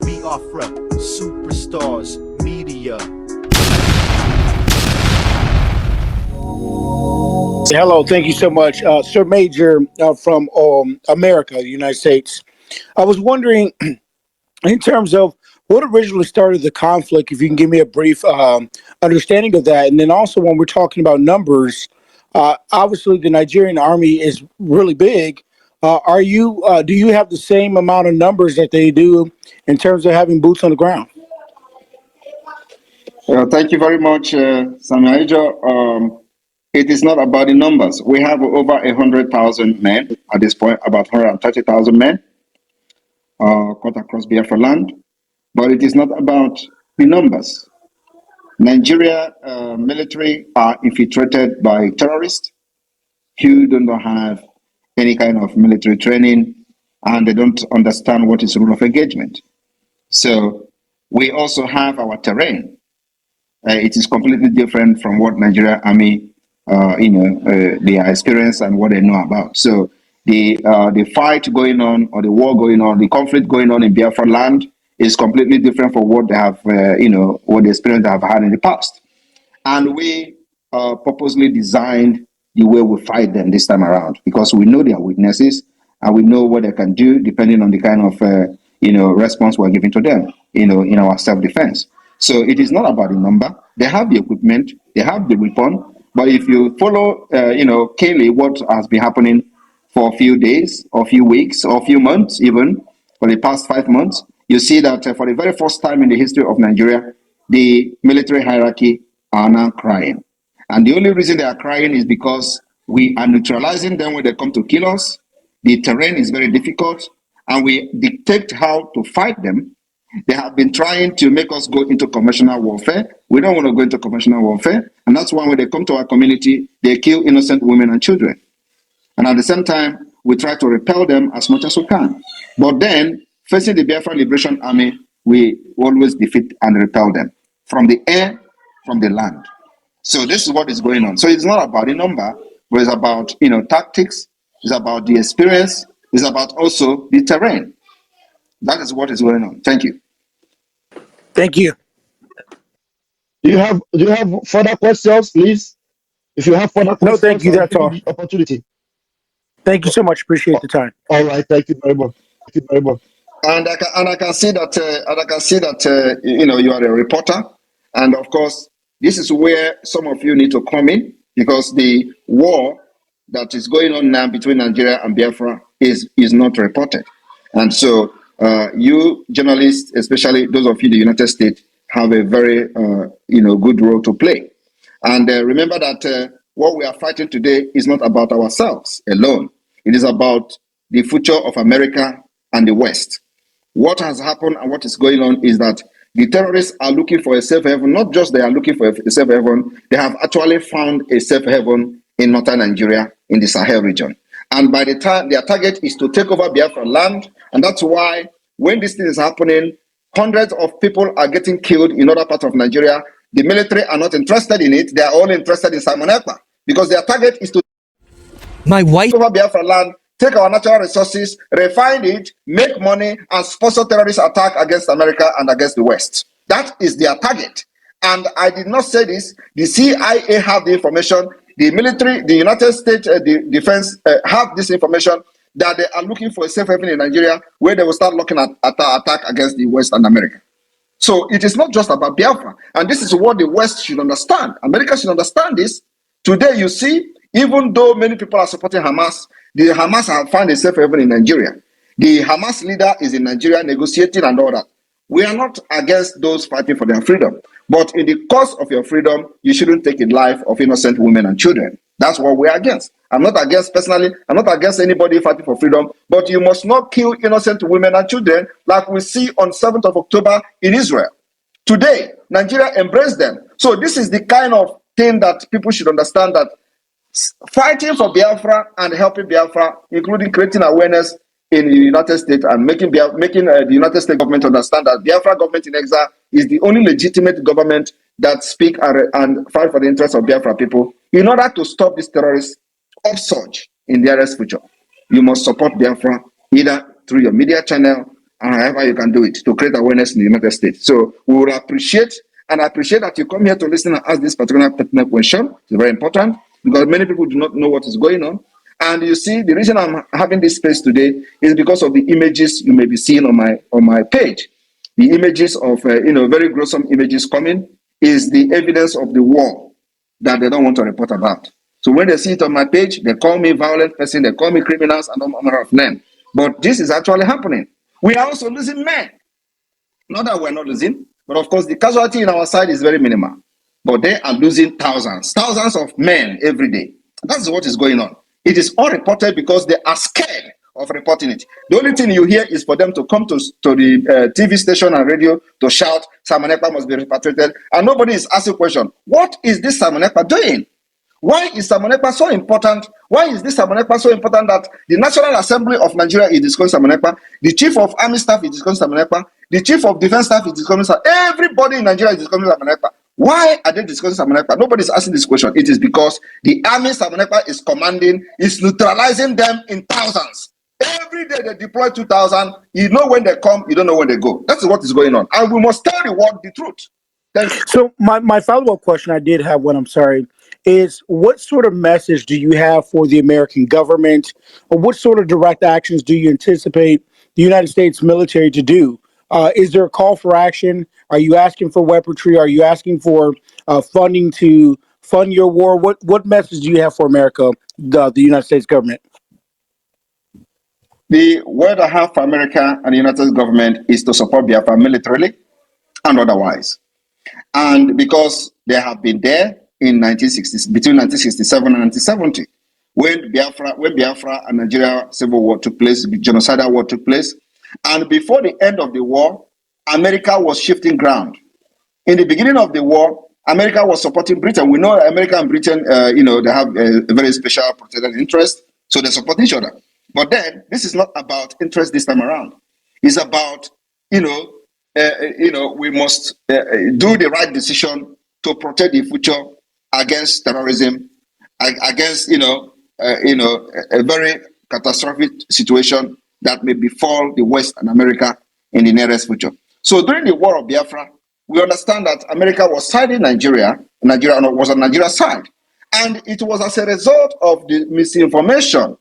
Biafra, superstars, media. Hello, thank you so much. Sir Major from America, the United States. I was wondering, in terms of what originally started the conflict, if you can give me a brief understanding of that. And then also, when we're talking about numbers, obviously the Nigerian army is really big. Do you have the same amount of numbers that they do in terms of having boots on the ground? Thank you very much, Samuel. It is not about the numbers. We have over 100,000 men at this point, about 130,000 men cut across Biafra land. But it is not about the numbers. Nigeria military are infiltrated by terrorists who do not have any kind of military training, and they don't understand what is rule of engagement. So we also have our terrain. It is completely different from what Nigeria Army, their experience and what they know about. So the fight going on, or the war going on, the conflict going on in Biafra land is completely different from what they have, what the experience they have had in the past. And we purposely designed the way we fight them this time around, because we know their weaknesses and we know what they can do depending on the kind of, response we're giving to them, in our self-defense. So it is not about the number. They have the equipment, they have the weapon, but if you follow, keenly what has been happening for a few days, or a few weeks, or a few months, even for the past 5 months, you see that for the very first time in the history of Nigeria, the military hierarchy are now crying. And the only reason they are crying is because we are neutralizing them when they come to kill us. The terrain is very difficult, and we dictate how to fight them. They have been trying to make us go into conventional warfare. We don't want to go into conventional warfare. And that's why when they come to our community, they kill innocent women and children. And at the same time, we try to repel them as much as we can. But then, facing the Biafra Liberation Army, we always defeat and repel them from the air, from the land. So this is what is going on. So it's not about the number, but it's about, tactics. It's about the experience. It's about also the terrain. That is what is going on. Thank you. Thank you. Do you have further questions, please? If you have further questions, no, thank you. That's all. The opportunity. Thank you so much. Appreciate the time. All right. Thank you very much. Thank you very much. And I can see that you are a reporter, and of course this is where some of you need to come in, because the war that is going on now between Nigeria and Biafra is not reported, and so you journalists, especially those of you in the United States, have a very good role to play. And remember that what we are fighting today is not about ourselves alone. It is about the future of America and the West. What has happened and what is going on is that the terrorists are looking for a safe haven. Not just they are looking for a safe haven, they have actually found a safe haven in northern Nigeria, in the Sahel region. And by the time their target is to take over Biafra land, and that's why when this thing is happening, hundreds of people are getting killed in other parts of Nigeria. The military are not interested in it. They are only interested in Simon Ekpa, because their target is to take over Biafra land, take our natural resources, refine it, make money, and sponsor terrorist attack against America and against the West. That is their target. And I did not say this. The CIA have the information. The military, the United States the defense have this information, that they are looking for a safe haven in Nigeria where they will start looking at attack against the West and America. So it is not just about Biafra. And this is what the West should understand. America should understand this. Today, you see, even though many people are supporting Hamas, the Hamas have found a safe haven in Nigeria. The Hamas leader is in Nigeria negotiating and all that. We are not against those fighting for their freedom. But in the course of your freedom, you shouldn't take the life of innocent women and children. That's what we're against. I'm not against, personally, I'm not against anybody fighting for freedom, but you must not kill innocent women and children like we see on 7th of October in Israel. Today, Nigeria embraced them. So this is the kind of thing that people should understand, that fighting for Biafra and helping Biafra, including creating awareness in the United States and making the United States government understand that Biafra government in exile is the only legitimate government that speak and fight for the interests of Biafra people. In order to stop this terrorist upsurge in the nearest future, you must support Biafra either through your media channel, and however you can do it to create awareness in the United States. So we will appreciate, and I appreciate that you come here to listen and ask this particular pertinent question. It's very important because many people do not know what is going on. And you see, the reason I'm having this space today is because of the images you may be seeing on my page. The images of very gruesome images coming is the evidence of the war that they don't want to report about. So when they see it on my page, they call me violent person, they call me criminals and all manner of names. But this is actually happening. We are also losing men. Not that we're not losing, but of course the casualty in our side is very minimal. But they are losing thousands of men every day. That's what is going on. It is unreported because they are scared of reporting it. The only thing you hear is for them to come to the TV station and radio to shout, Simon Ekpa must be repatriated. And nobody is asking the question, what is this Simon Ekpa doing? Why is Simon Ekpa so important? Why is this Simon Ekpa so important that the National Assembly of Nigeria is discussing Simon Ekpa, the Chief of Army Staff is discussing Simon Ekpa, the Chief of Defense Staff is discussing Simon Ekpa, everybody in Nigeria is discussing Simon Ekpa. Why are they discussing Simon Ekpa? Nobody is asking this question. It is because the army Simon Ekpa is commanding is neutralizing them in thousands. Every day they deploy 2,000. You know when they come, you don't know when they go. That's what is going on. And we must tell the world the truth. Thank you. So my follow-up question, I did have one, I'm sorry, is what sort of message do you have for the American government, or what sort of direct actions do you anticipate the United States military to do? Is there a call for action? Are you asking for weaponry? Are you asking for funding to fund your war? What message do you have for America, the United States government? The word I have for America and the United States government is to support Biafra militarily and otherwise. And because they have been there in between 1967 and 1970, when Biafra and Nigeria civil war took place, the genocidal war took place, and before the end of the war, America was shifting ground. In the beginning of the war, America was supporting Britain. We know America and Britain, they have a very special protected interest, so they support each other. But then, this is not about interest this time around. It's about, we must do the right decision to protect the future against terrorism, against, a very catastrophic situation that may befall the West and America in the nearest future. So during the War of Biafra, we understand that America was siding Nigeria was on Nigeria's side. And it was as a result of the misinformation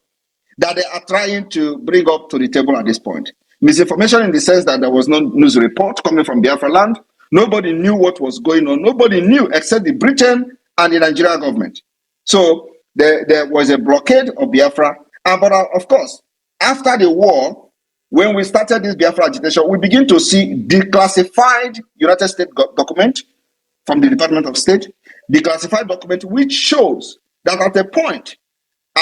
that they are trying to bring up to the table at this point. Misinformation in the sense that there was no news report coming from Biafra land. Nobody knew what was going on. Nobody knew except the Britain and the Nigerian government. So there was a blockade of Biafra. But of course, after the war, when we started this Biafra agitation, we begin to see declassified United States document from the Department of State, declassified document which shows that at a point,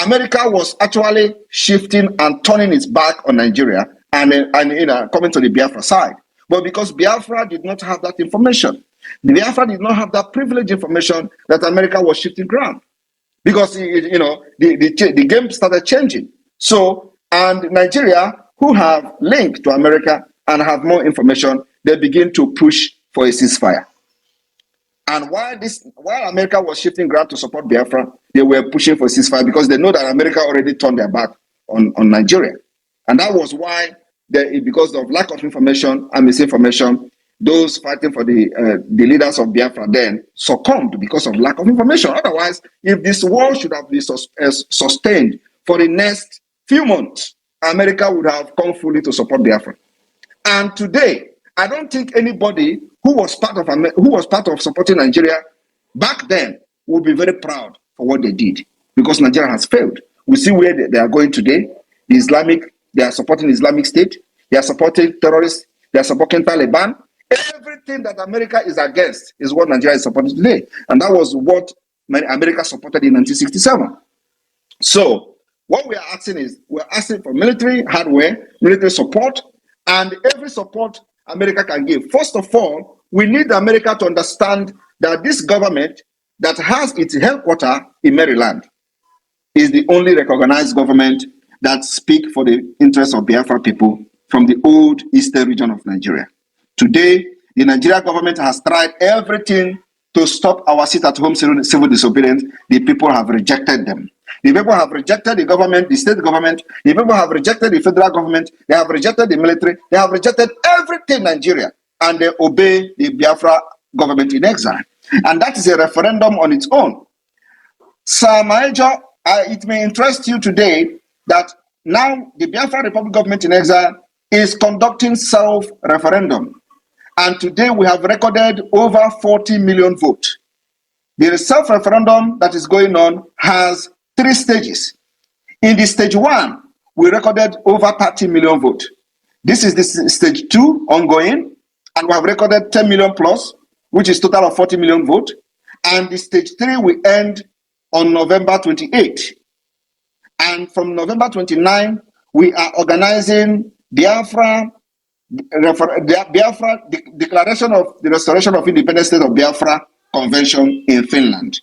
America was actually shifting and turning its back on Nigeria and coming to the Biafra side. But because Biafra did not have that information, Biafra did not have that privileged information that America was shifting ground. Because, the game started changing. So, and Nigeria, who have linked to America and have more information, they begin to push for a ceasefire. And while America was shifting ground to support Biafra, they were pushing for ceasefire because they know that America already turned their back on Nigeria. And that was why, because of lack of information and misinformation, those fighting for the leaders of Biafra then succumbed because of lack of information. Otherwise, if this war should have been sustained for the next few months, America would have come fully to support Biafra. And today, I don't think anybody who was part of supporting Nigeria back then would be very proud for what they did, because Nigeria has failed. We see where they are going today. They are supporting Islamic State. They are supporting terrorists. They are supporting Taliban. Everything that America is against is what Nigeria is supporting today. And that was what America supported in 1967. So what we are asking is, we're asking for military hardware, military support, and every support America can give. First of all, we need America to understand that this government that has its headquarters in Maryland is the only recognized government that speaks for the interests of Biafra people from the old eastern region of Nigeria. Today, the Nigerian government has tried everything to stop our sit-at-home civil disobedience. The people have rejected them. The people have rejected the government, the state government. The people have rejected the federal government. They have rejected the military. They have rejected everything in Nigeria. And they obey the Biafra government in exile. And that is a referendum on its own. Sir Major, it may interest you today that now the Biafra Republic government in exile is conducting self-referendum. And today we have recorded over 40 million votes. The self-referendum that is going on has 3 stages. In the stage 1, we recorded over 30 million votes. This is the stage 2 ongoing, and we have recorded 10 million plus, which is total of 40 million votes. And the stage 3 will end on November 28. And from November 29, we are organizing Biafra Declaration of the Restoration of Independent State of Biafra Convention in Finland.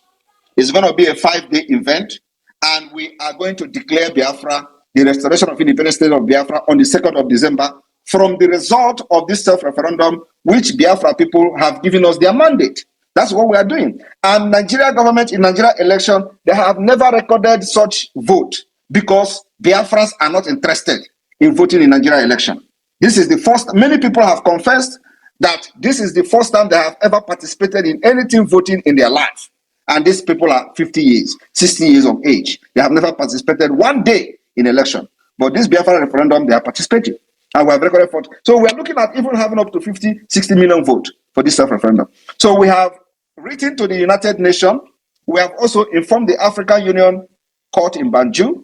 It's going to be a 5-day event, and we are going to declare Biafra, the Restoration of Independent State of Biafra, on the 2nd of December from the result of this self-referendum, which Biafra people have given us their mandate. That's what we are doing. And Nigeria government in Nigeria election, they have never recorded such vote because Biafrans are not interested in voting in Nigeria election. This is the first, many people have confessed that this is the first time they have ever participated in anything voting in their life. And these people are 50 years, 60 years of age. They have never participated one day in election. But this Biafra referendum, they are participating. And we have recorded for. So we are looking at even having up to 50, 60 million votes for this self-referendum. So we have written to the United Nations. We have also informed the African Union Court in Banjul.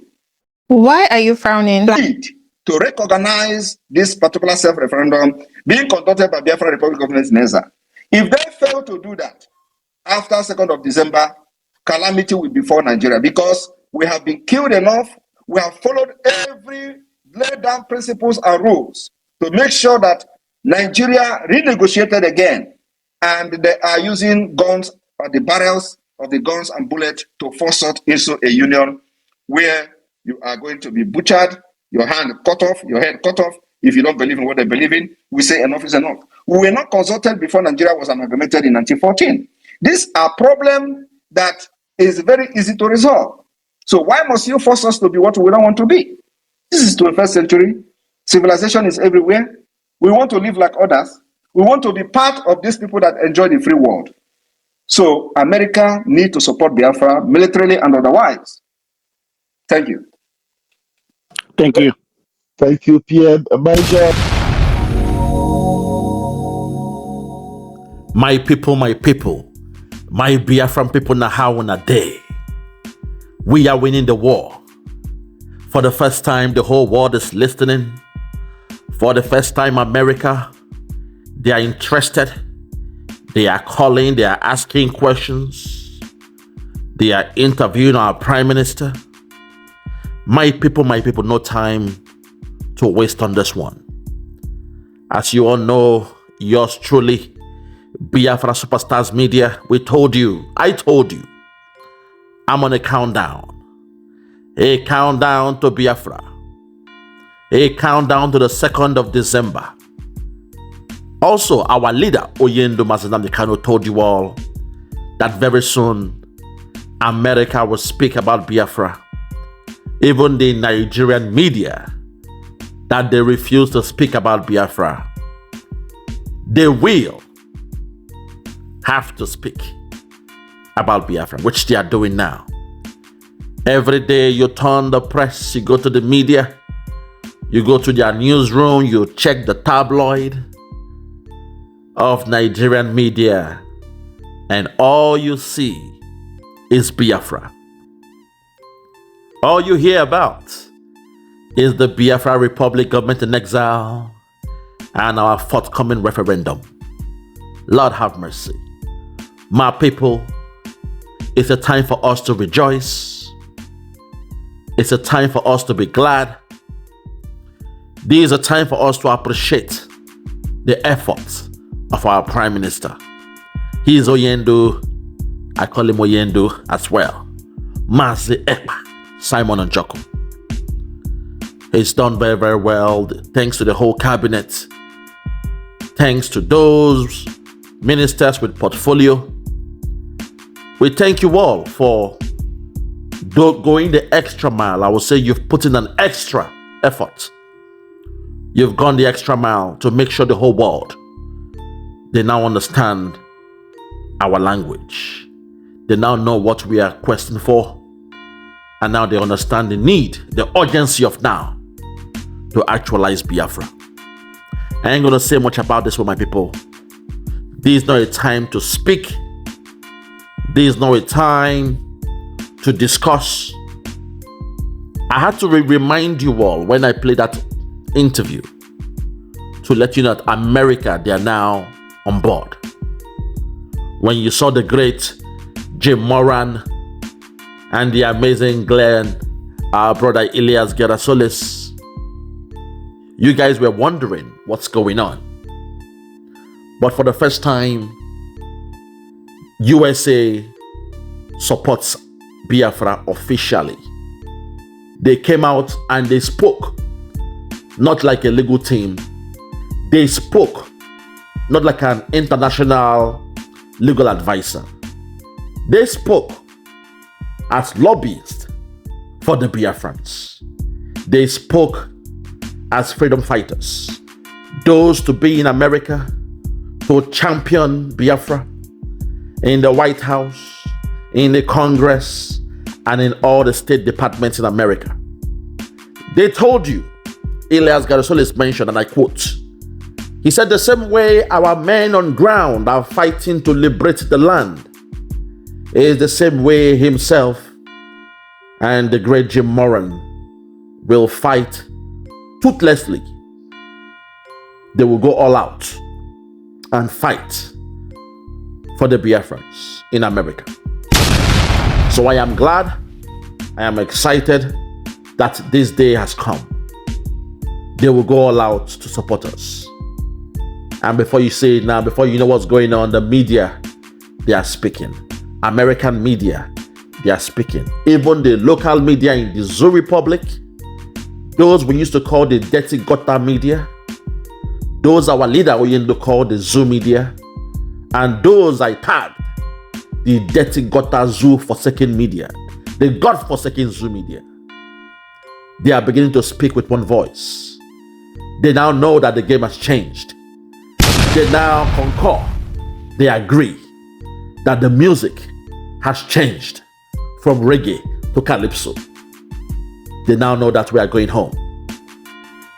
Why are you frowning? To recognize this particular self-referendum being conducted by Biafra Republic Government in exile. If they fail to do that, after 2nd of December, calamity will befall Nigeria because we have been killed enough. We have followed every laid down principles and rules to make sure that Nigeria renegotiated again, and they are using guns, the barrels of the guns and bullets to force us into a union where you are going to be butchered, your hand cut off, your head cut off. If you don't believe in what they believe in, we say enough is enough. We were not consulted before Nigeria was amalgamated in 1914. These are problems that is very easy to resolve. So why must you force us to be what we don't want to be? This is 21st century. Civilization is everywhere. We want to live like others. We want to be part of these people that enjoy the free world. So America needs to support Biafra militarily and otherwise. Thank you. Thank you. Thank you, Pierre. Major. My people, my Biafran people, na how on a day. We are winning the war. For the first time, the whole world is listening. For the first time, America, they are interested. They are calling, they are asking questions. They are interviewing our prime minister. My people, no time to waste on this one. As you all know, yours truly, Biafra Superstars Media, I told you, I'm on a countdown. A countdown to Biafra. A countdown to the 2nd of December. Also, our leader, Nnamdi Kanu, told you all that very soon, America will speak about Biafra. Even the Nigerian media, that they refuse to speak about Biafra, they will have to speak about Biafra, which they are doing now. Every day you turn the press, you go to the media, you go to their newsroom, you check the tabloid of Nigerian media, and all you see is Biafra. All you hear about is the Biafra Republic government in exile and our forthcoming referendum. Lord have mercy. My people, it's a time for us to rejoice. It's a time for us to be glad. This is a time for us to appreciate the efforts of our Prime Minister. He is Oyendo. I call him Oyendo as well. Mazi Ekpa, Simon and Joko. He's done very, very well. Thanks to the whole cabinet. Thanks to those ministers with portfolio. We thank you all for going the extra mile. I will say you've put in an extra effort. You've gone the extra mile to make sure the whole world, they now understand our language. They now know what we are questing for. And now they understand the need, the urgency of now to actualize Biafra. I ain't gonna say much about this with my people. This is not a time to speak. This is not a time to discuss. I had to remind you all when I played that interview to let you know that America, they are now on board. When you saw the great Jim Moran and the amazing Glenn, our brother Elias Gerasolis, you guys were wondering what's going on. But for the first time, USA supports Biafra officially. They came out and they spoke, not like a legal team. They spoke, not like an international legal advisor. They spoke as lobbyists for the Biafrans. They spoke as freedom fighters, those to be in America, to champion Biafra in the White House, in the Congress, and in all the state departments in America. They told you, Elias Garasolis mentioned, and I quote, he said, the same way our men on ground are fighting to liberate the land is the same way himself and the great Jim Moran will fight toothlessly. They will go all out and fight for the Biafrans in America. So I am glad, I am excited that this day has come. They will go all out to support us. And before you say it now, before you know what's going on, the media, they are speaking. American media, they are speaking. Even the local media in the Zoo Republic, those we used to call the dirty gutter media, those our leader we used to call the Zoo media, and those I tagged the dirty gutter Zoo forsaken media, the God-forsaken Zoo media. They are beginning to speak with one voice. They now know that the game has changed. They now concur. They agree that the music has changed from reggae to calypso. They now know that we are going home.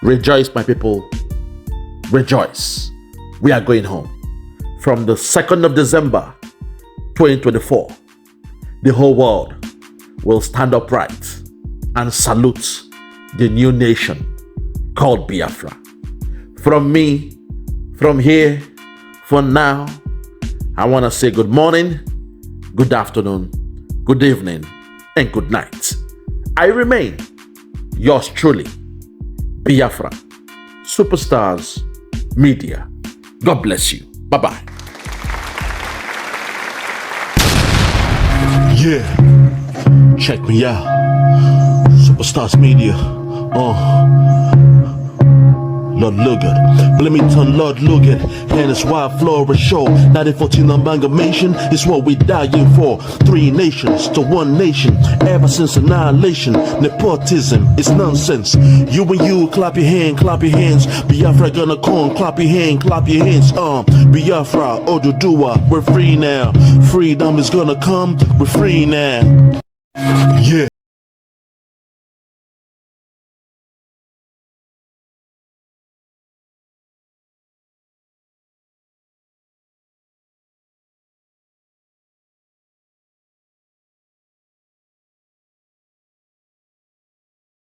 Rejoice, my people. Rejoice. We are going home. From the 2nd of December, 2024, the whole world will stand upright and salute the new nation called Biafra. From me, from here, for now, I want to say good morning, good afternoon, good evening, and good night. I remain yours truly, Biafra, Superstars Media. God bless you. Bye-bye. Yeah, check me out. Superstars Media. Lord Logan, but let me turn Lord Logan. And it's why Flora show 1914 amalgamation is what we dying for. 3 nations to 1 nation. Ever since annihilation, nepotism is nonsense. You and you, clap your hands. Biafra gonna come, clap your hands. Biafra, Oduduwa, we're free now. Freedom is gonna come, we're free now. Yeah.